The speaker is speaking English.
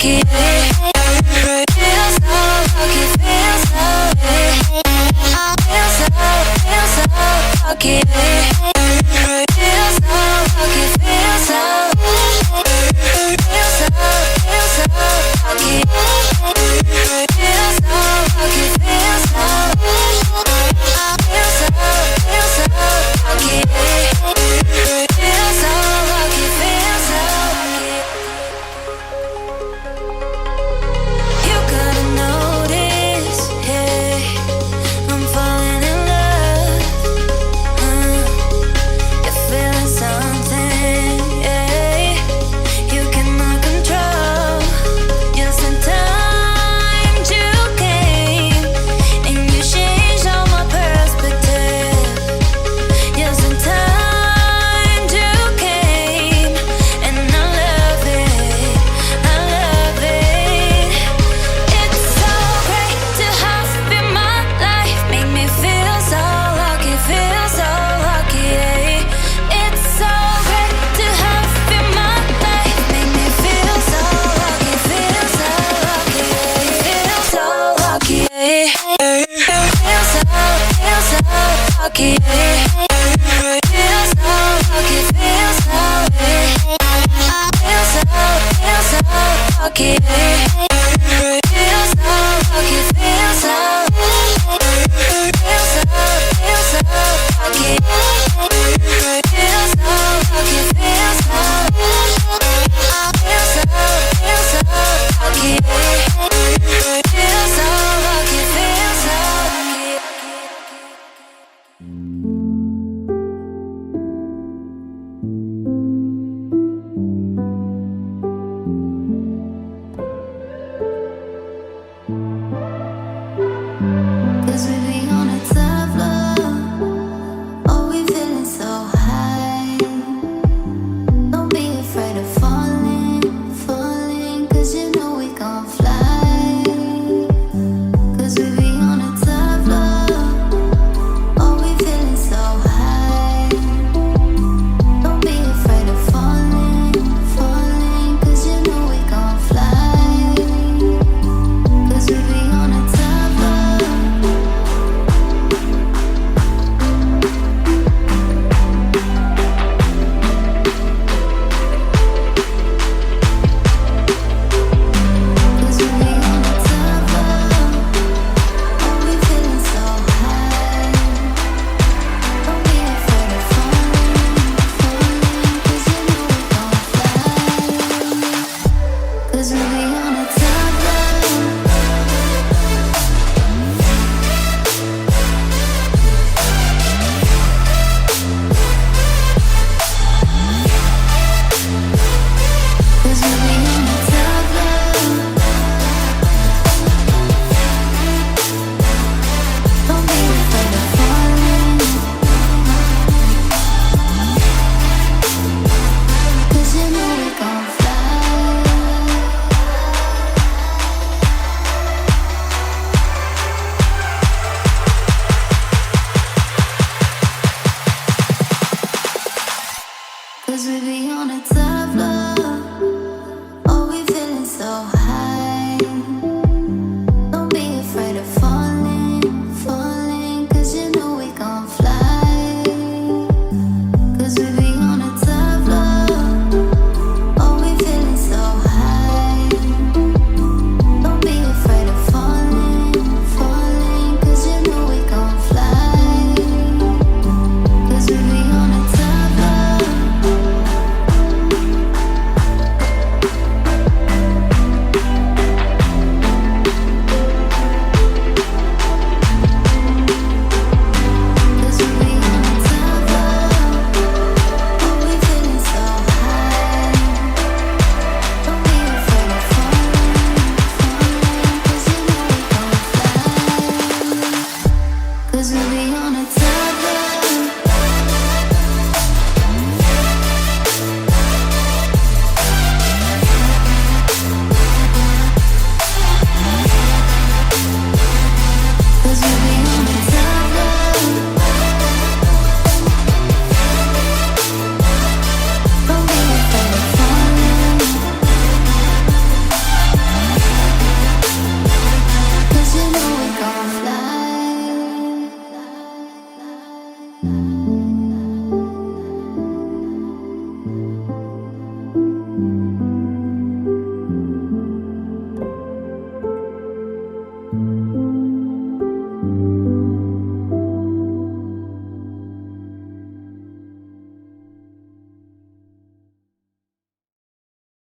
lucky. Feel so lucky, feel so lucky. Feel so lucky, feel so lucky. Feel so lucky, feel so lucky. Feel so lucky, feel so lucky. You gotta notice, hey, I'm falling in love. You're feeling something, yeah. You cannot control. Just in time you came and you changed all my perspective. Just in time you came and I love it, I love it. It's so great to have you in my life. Make me feel so lucky, feel so lucky, yeah. It's so great to have you in my life. Make me feel so lucky, feel so lucky, yeah. Feel so lucky, yeah. Feel so lucky, yeah.